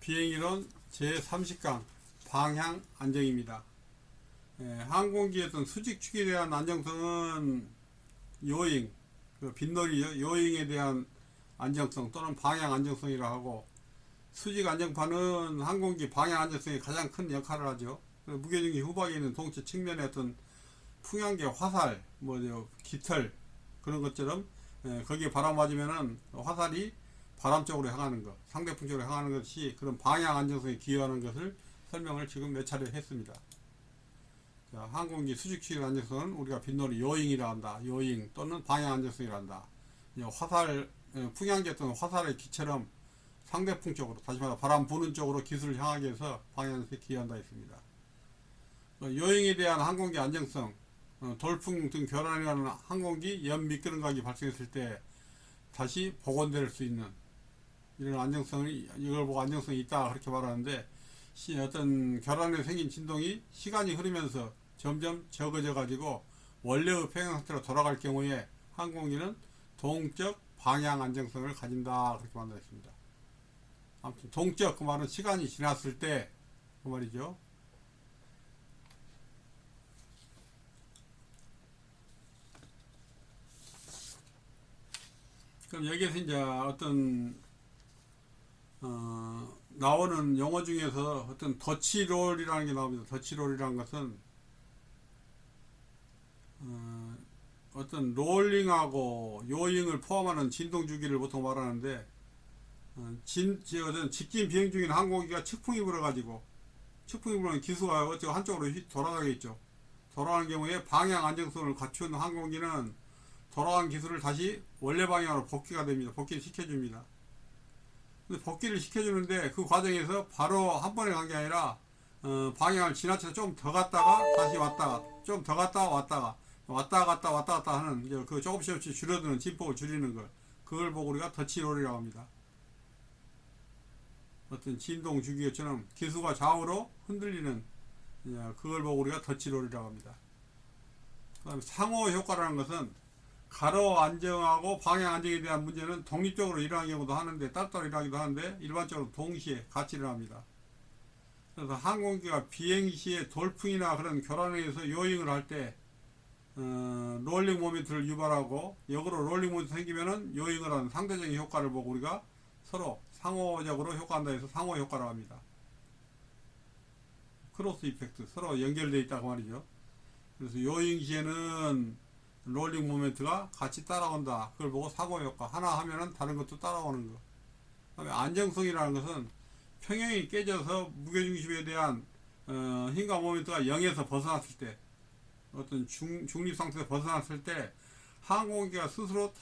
비행이론 제30강 방향 안정입니다. 항공기의 어떤 수직축에 대한 안정성은 요잉, 빗놀이 요잉에 대한 안정성 또는 방향 안정성이라 하고, 수직 안정판은 항공기 방향 안정성에 가장 큰 역할을 하죠. 무게중심 후방에 있는 동체 측면의 어떤 풍향계 화살, 깃털 그런 것처럼 거기에 바람 맞으면은 화살이 바람 쪽으로 향하는 것, 상대풍 쪽으로 향하는 것이 그런 방향 안정성에 기여하는 것을 설명을 지금 몇 차례 했습니다. 자, 항공기 수직축의 안정성은 우리가 빗놀이 요잉이라 한다. 요잉 또는 방향 안정성이라 한다. 화살, 풍향계 또는 화살의 기처럼 상대풍 쪽으로, 다시 말해 바람 부는 쪽으로 기술을 향하게 해서 방향 안정성에 기여한다 했습니다. 요잉에 대한 항공기 안정성, 돌풍 등 교란이라는 항공기 연 미끄럼각이 발생했을 때 다시 복원될 수 있는 이런 안정성이, 이걸 보고 안정성이 있다 그렇게 말하는데, 어떤 교란에 생긴 진동이 시간이 흐르면서 점점 적어져 가지고 원래의 평형 상태로 돌아갈 경우에 항공기는 동적 방향 안정성을 가진다 그렇게 말했습니다. 아무튼 동적 그 말은 시간이 지났을 때 그 말이죠. 그럼 여기에서 이제 어떤 나오는 용어 중에서 어떤 더치롤이라는 게 나옵니다. 더치롤이라는 것은 어떤 롤링하고 요잉을 포함하는 진동 주기를 보통 말하는데, 직진 비행 중인 항공기가 측풍이 불어가지고, 측풍이 불면 기수가 어쩌고 한쪽으로 돌아가겠죠. 돌아가는 경우에 방향 안정성을 갖춘 항공기는 돌아간 기술을 다시 원래 방향으로 복귀가 됩니다. 복귀를 시켜줍니다. 근데 복귀를 시켜주는데 그 과정에서 바로 한 번에 간 게 아니라 방향을 지나쳐서 좀 더 갔다가 다시 왔다가, 좀 더 갔다가 왔다가, 왔다 갔다 하는 그 조금씩 줄어드는 진폭을 줄이는 걸, 그걸 보고 우리가 더치롤이라고 합니다. 어떤 진동 주기처럼 기수가 좌우로 흔들리는, 그걸 보고 우리가 더치롤이라고 합니다. 그다음에 상호 효과라는 것은 가로 안정하고 방향 안정에 대한 문제는 독립적으로 일어나는 경우도 하는데, 따로따로 일어나기도 하는데 일반적으로 동시에 같이 일어납니다. 그래서 항공기가 비행 시에 돌풍이나 그런 교란에 의해서 요잉을 할 때 롤링 모멘트를 유발하고, 역으로 롤링 모멘트 생기면은 요잉을 하는 상대적인 효과를 보고 우리가 서로 상호적으로 효과한다 해서 상호 효과라고 합니다. 크로스 이펙트, 서로 연결되어 있다고 말이죠. 그래서 요잉 시에는 롤링 모멘트가 같이 따라온다, 그걸 보고 상호 효과, 하나 하면은 다른 것도 따라오는 거. 그다음에 안정성이라는 것은 평형이 깨져서 무게중심에 대한 힘과 모멘트가 0에서 벗어났을 때, 어떤 중립 상태에서 벗어났을 때 항공기가 스스로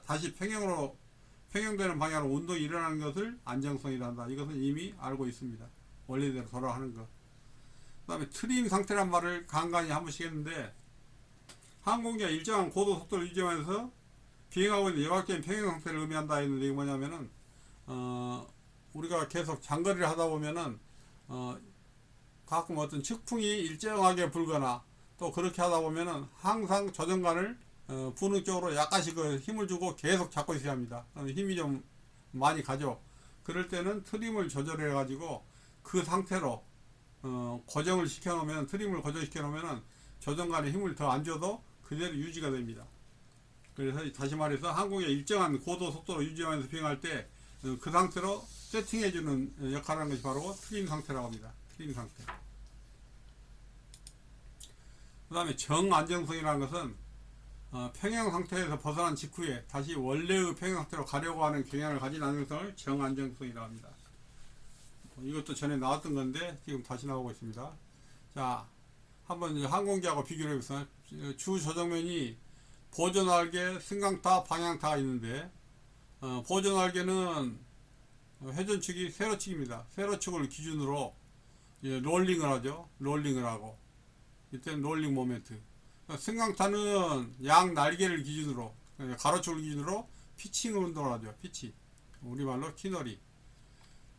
다시 평형되는 방향으로 운동이 일어나는 것을 안정성이라 한다. 이것은 이미 알고 있습니다. 원래대로 돌아가는 것. 그 다음에 트림 상태란 말을 간간히 한 번씩 했는데, 항공기가 일정한 고도 속도를 유지하면서 비행하고 있는 여각적인 평형 상태를 의미한다 했는데, 이게 뭐냐면은 우리가 계속 장거리를 하다 보면은 가끔 어떤 측풍이 일정하게 불거나 또 그렇게 하다 보면은 항상 조정관을 부는 쪽으로 약간씩 힘을 주고 계속 잡고 있어야 합니다. 힘이 좀 많이 가죠. 그럴 때는 트림을 조절해 가지고 그 상태로 고정을 시켜 놓으면, 트림을 고정시켜 놓으면은 조정관에 힘을 더 안 줘도 그대로 유지가 됩니다. 그래서 다시 말해서 항공의 일정한 고도 속도로 유지하면서 비행할 때 그 상태로 세팅해 주는 역할을 하는 것이 바로 트림 상태라고 합니다. 트림 상태. 그 다음에 정안정성이라는 것은 평형 상태에서 벗어난 직후에 다시 원래의 평형 상태로 가려고 하는 경향을 가진 안정성을 정안정성이라고 합니다. 이것도 전에 나왔던 건데 지금 다시 나오고 있습니다. 자, 한번 항공기하고 비교를 해보겠습니다. 주 조정면이 보조날개, 승강타, 방향타가 있는데, 보조날개는 회전축이 세로축입니다. 세로축을 기준으로 롤링을 하죠. 롤링을 하고, 이때는 롤링 모멘트. 승강타는 양 날개를 기준으로, 가로축을 기준으로 피칭 운동을 하죠. 피치, 우리말로 키너리.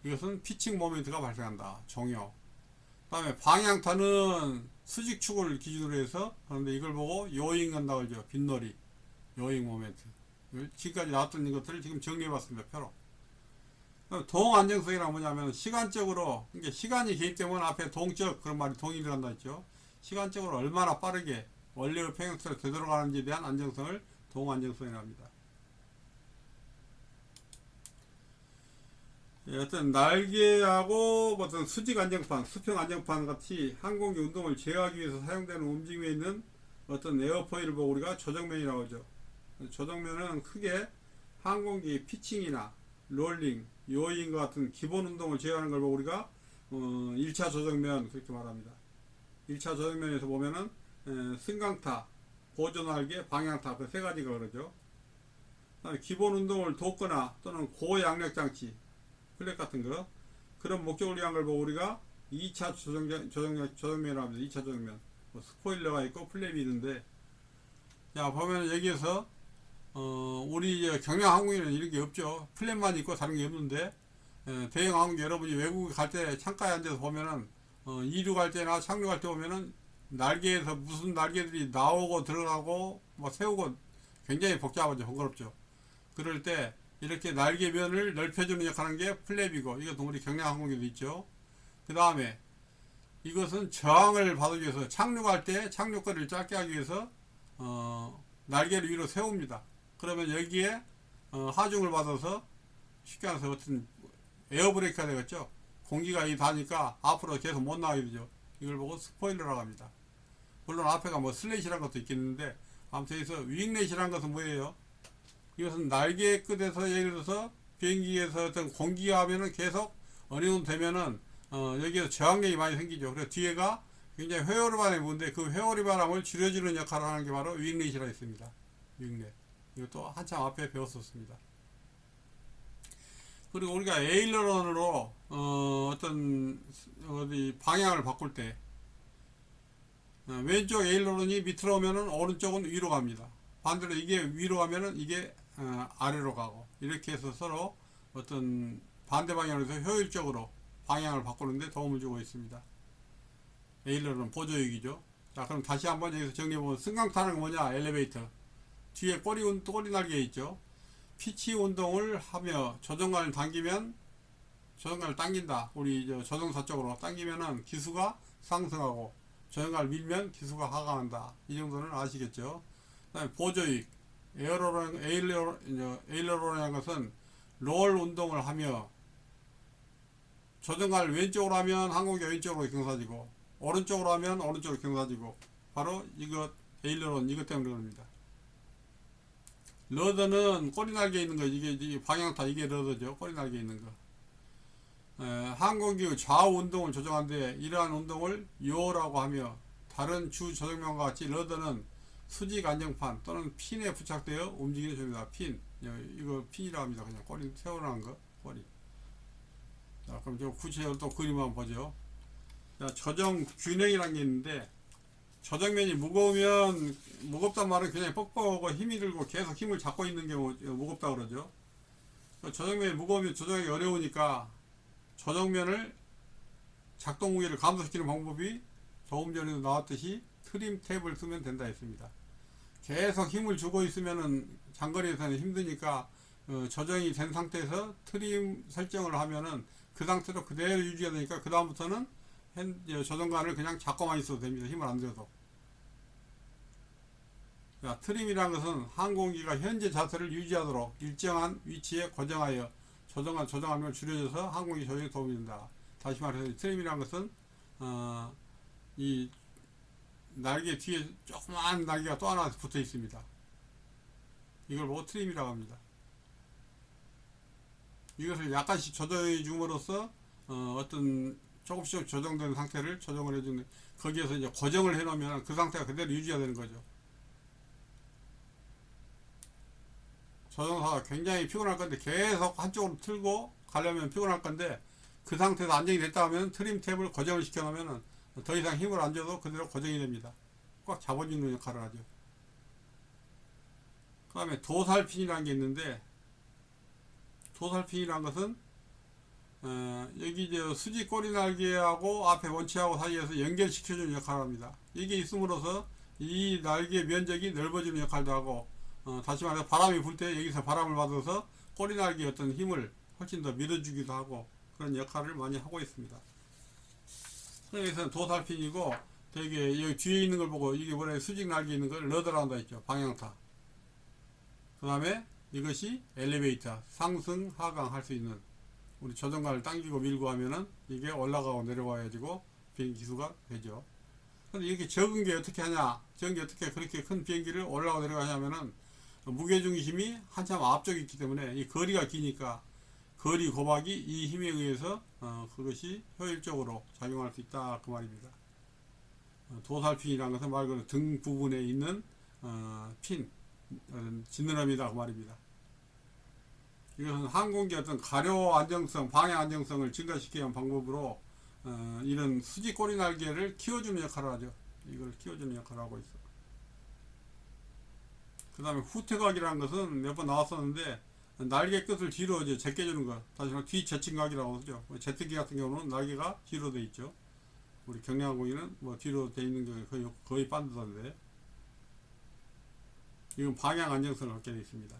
이것은 피칭 모멘트가 발생한다. 종요. 그 다음에 방향타는 수직축을 기준으로 해서 하는데, 이걸 보고 요잉 한다고 하죠. 빗놀이, 요잉 모멘트. 지금까지 나왔던 것들을 지금 정리해 봤습니다. 표로. 동 안정성이란 뭐냐면 시간적으로, 그러니까 시간이 개입되면 앞에 동적 그런 말이 동이 들어간다 했죠. 시간적으로 얼마나 빠르게 원래의 평형수로 되돌아가는지에 대한 안정성을 동 안정성이라고 합니다. 예, 어떤 날개하고 어떤 수직 안정판, 수평 안정판 같이 항공기 운동을 제어하기 위해서 사용되는 움직임에 있는 어떤 에어포일을 보고 우리가 조정면이라고 하죠. 조정면은 크게 항공기 피칭이나 롤링, 요잉과 같은 기본 운동을 제어하는 걸 보고 우리가 1차 조정면 그렇게 말합니다. 1차 조정면에서 보면은 승강타, 보조날개, 방향타 그 세 가지가 그러죠. 기본 운동을 돕거나 또는 고양력 장치, 플랫 같은 거 그런 목적을 위한 걸 보고 우리가 2차 조정면이라고 합니다. 2차 조정면 뭐 스포일러가 있고 플랩이 있는데, 자 보면 여기에서 우리 경량 항공기는 이런 게 없죠. 플랫만 있고 다른 게 없는데, 대형 항공기 여러분이 외국에 갈 때 창가에 앉아서 보면은 이륙할 때나 착륙할 때 보면은 날개에서 무슨 날개들이 나오고 들어가고 뭐 세우고 굉장히 복잡하죠. 번거롭죠. 그럴 때 이렇게 날개면을 넓혀주는 역할을 하는 게 플랩이고, 이것도 우리 경량 항공기도 있죠. 그 다음에 이것은 저항을 받기 위해서 착륙할 때 착륙거리를 짧게 하기 위해서 날개를 위로 세웁니다. 그러면 여기에 하중을 받아서 쉽게 말해서 어떤 에어브레이크가 되겠죠. 공기가 이 다니까 앞으로 계속 못 나가게 되죠. 이걸 보고 스포일러라고 합니다. 물론 앞에가 뭐 슬레이시라는 것도 있겠는데, 아무튼 여기서 윙렛이라는 것은 뭐예요? 이것은 날개 끝에서 예를 들어서 비행기에서 어떤 공기가 하면은 계속 어느 정도 되면은 여기에서 저항력이 많이 생기죠. 그래서 뒤에가 굉장히 회오리 바람이 부는데 그 회오리 바람을 줄여주는 역할을 하는 게 바로 윙렛이라 있습니다. 윙렛. 이것도 한참 앞에 배웠었습니다. 그리고 우리가 에일러런으로 어떤 어디 방향을 바꿀 때 왼쪽 에일러런이 밑으로 오면은 오른쪽은 위로 갑니다. 반대로 이게 위로 가면은 이게 아래로 가고, 이렇게 해서 서로 어떤 반대 방향으로 해서 효율적으로 방향을 바꾸는데 도움을 주고 있습니다. 에일러런 보조역이죠. 자, 그럼 다시 한번 여기서 정리해보면 승강타는 뭐냐? 엘리베이터. 뒤에 꼬리 날개 있죠. 피치 운동을 하며 조정관을 당기면, 조정관을 당긴다. 우리 조정사 쪽으로 당기면은 기수가 상승하고, 조정관을 밀면 기수가 하강한다. 이 정도는 아시겠죠? 그 다음에 보조역. 에일러런이라는 것은 롤 운동을 하며, 조정관을 왼쪽으로 하면 항공기 왼쪽으로 경사지고, 오른쪽으로 하면 오른쪽으로 경사지고, 바로 이것 에일러런 이것 때문에 그럽니다. 러더는 꼬리날개 있는 거, 이게 방향타, 이게 러더죠. 꼬리날개 있는 거. 항공기의 좌우 운동을 조정하는데, 이러한 운동을 요라고 하며, 다른 주 조정면과 같이 러더는 수직 안정판 또는 핀에 부착되어 움직이는 조입니다. 핀, 이거 핀이라고 합니다. 그냥 꼬리 세워놓은 거, 꼬리. 자, 그럼 저 구체적으로 또 그림 한번 보죠. 자, 조정 균형이라는 게 있는데, 조정면이 무거우면, 무겁단 말은 그냥 뻑뻑하고 힘이 들고 계속 힘을 잡고 있는 게 무겁다 그러죠. 조정면이 무거우면 조정하기 어려우니까 조정면을 작동 무게를 감소시키는 방법이 조금 전에도 나왔듯이 트림 탭을 쓰면 된다 했습니다. 계속 힘을 주고 있으면은 장거리에서는 힘드니까 조정이 된 상태에서 트림 설정을 하면은 그 상태로 그대로 유지가 되니까 그 다음부터는 조정관을 그냥 잡고만 있어도 됩니다. 힘을 안 줘도. 자, 트림이라는 것은 항공기가 현재 자세를 유지하도록 일정한 위치에 고정하여 조정하면 줄여져서 항공기 조정에 도움이 된다. 다시 말해서 트림이라는 것은 이 날개 뒤에 조그만 날개가 또 하나 붙어 있습니다. 이걸 보고 트림이라고 합니다. 이것을 약간씩 조정해 줌으로써 어떤 조금씩 조정된 상태를 조정을 해주는, 거기에서 이제 고정을 해 놓으면 그 상태가 그대로 유지가 되는 거죠. 조정사가 굉장히 피곤할 건데 계속 한쪽으로 틀고 가려면 피곤할 건데, 그 상태에서 안정이 됐다 하면 트림 탭을 고정을 시켜 놓으면 더 이상 힘을 안 줘도 그대로 고정이 됩니다. 꽉 잡아주는 역할을 하죠. 그 다음에 도살핀이라는 게 있는데, 도살핀이라는 것은 여기 수직 꼬리 날개하고 앞에 원치하고 사이에서 연결시켜주는 역할을 합니다. 이게 있음으로써 이 날개 면적이 넓어지는 역할도 하고, 다시 말해서 바람이 불 때 여기서 바람을 받아서 꼬리 날개의 어떤 힘을 훨씬 더 밀어주기도 하고 그런 역할을 많이 하고 있습니다. 여기서는 도살핀이고 되게 여기 뒤에 있는 걸 보고 이게 원래 수직 날개 있는 걸 러더라운드 했죠. 방향타. 그 다음에 이것이 엘리베이터, 상승 하강 할 수 있는, 우리 조종관을 당기고 밀고 하면은 이게 올라가고 내려와가지고 비행기 기수가 되죠. 근데 이렇게 적은 게 어떻게 하냐, 적은 게 어떻게 그렇게 큰 비행기를 올라가고 내려가냐면은 무게중심이 한참 앞쪽에 있기 때문에 이 거리가 기니까 거리 곱하기 이 힘에 의해서 그것이 효율적으로 작용할 수 있다 그 말입니다. 도살핀이라는 것은 말 그대로 등 부분에 있는 핀, 지느러미다 그 말입니다. 이것은 항공기 어떤 가료 안정성, 방향 안정성을 증가시키는 위한 방법으로 이런 수직 꼬리 날개를 키워주는 역할을 하죠. 이걸 키워주는 역할을 하고 있어. 그 다음에 후퇴각이라는 것은 몇 번 나왔었는데 날개 끝을 뒤로 이제 제껴주는 것, 다시 말해 뒤제침각이라고 하죠. 제트기 같은 경우는 날개가 뒤로 돼 있죠. 우리 경량항공기는 뭐 뒤로 돼 있는 게 거의 반드던데, 이건 방향 안정성을 갖게 되어 있습니다.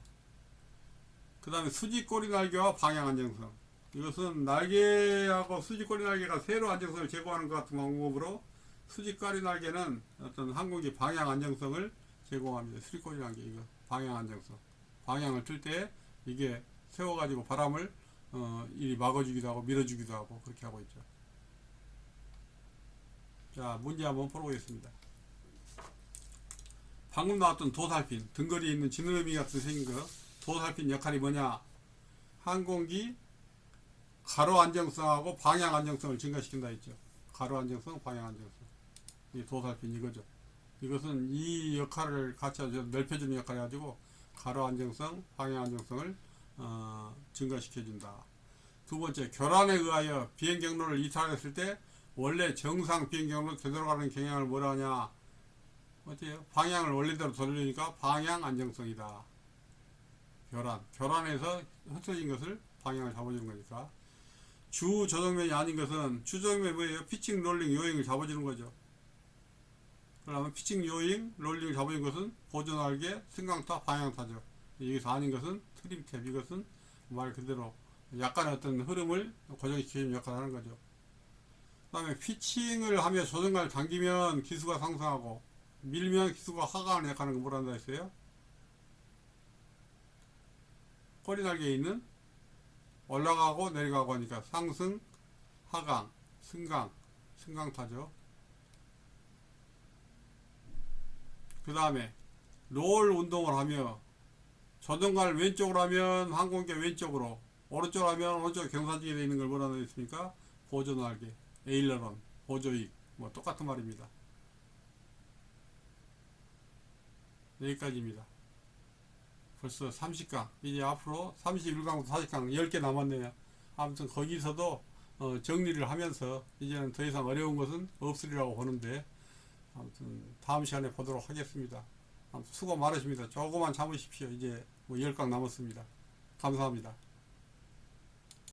그 다음에 수직꼬리 날개와 방향 안정성. 이것은 날개하고 수직꼬리 날개가 세로 안정성을 제공하는 것 같은 방법으로 수직꼬리 날개는 어떤 항공기 방향 안정성을 제공합니다. 수직꼬리 날개, 이거 방향 안정성. 방향을 틀 때 이게 세워가지고 바람을 이리 막아주기도 하고 밀어주기도 하고 그렇게 하고 있죠. 자, 문제 한번 풀어보겠습니다. 방금 나왔던 도살핀, 등거리에 있는 지느러미 같은 생긴 거, 도살핀 역할이 뭐냐? 항공기 가로 안정성하고 방향 안정성을 증가시킨다 했죠. 가로 안정성, 방향 안정성. 이 도살핀 이거죠. 이것은 이 역할을 같이 넓혀주는 역할을 가지고 가로 안정성, 방향 안정성을 증가시켜준다. 두 번째, 교란에 의하여 비행 경로를 이탈했을 때 원래 정상 비행 경로로 되돌아가는 경향을 뭐라 하냐? 어때요? 방향을 원래대로 돌리니까 방향 안정성이다. 교란에서 흩어진 것을 방향을 잡아주는 거니까. 주 조정면이 아닌 것은, 주조정면이 뭐예요? 피칭, 롤링, 요잉을 잡아주는 거죠. 그러면 피칭, 요잉, 롤링을 잡아주는 것은 보조날개, 승강타, 방향타죠. 여기서 아닌 것은 트림탭, 이것은 말 그대로 약간의 어떤 흐름을 고정시키는 역할을 하는 거죠. 그 다음에 피칭을 하며 조정관을 당기면 기수가 상승하고 밀면 기수가 하강을 약하는 거 뭐라 한다 했어요? 꼬리 날개에 있는 올라가고 내려가고 하니까 상승, 하강, 승강타죠. 그 다음에 롤 운동을 하며 조정관을 왼쪽으로 하면 항공기 왼쪽으로, 오른쪽으로 하면 오른쪽 경사지에 되어 있는 걸 뭐라 했습니까? 보조날개, 에일러런, 보조익, 뭐 똑같은 말입니다. 여기까지입니다. 벌써 30강, 이제 앞으로 31강부터 40강 10개 남았네요. 아무튼 거기서도 정리를 하면서 이제는 더 이상 어려운 것은 없으리라고 보는데, 아무튼 다음 시간에 보도록 하겠습니다. 아무튼 수고 많으십니다. 조금만 참으십시오. 이제 뭐 10강 남았습니다. 감사합니다.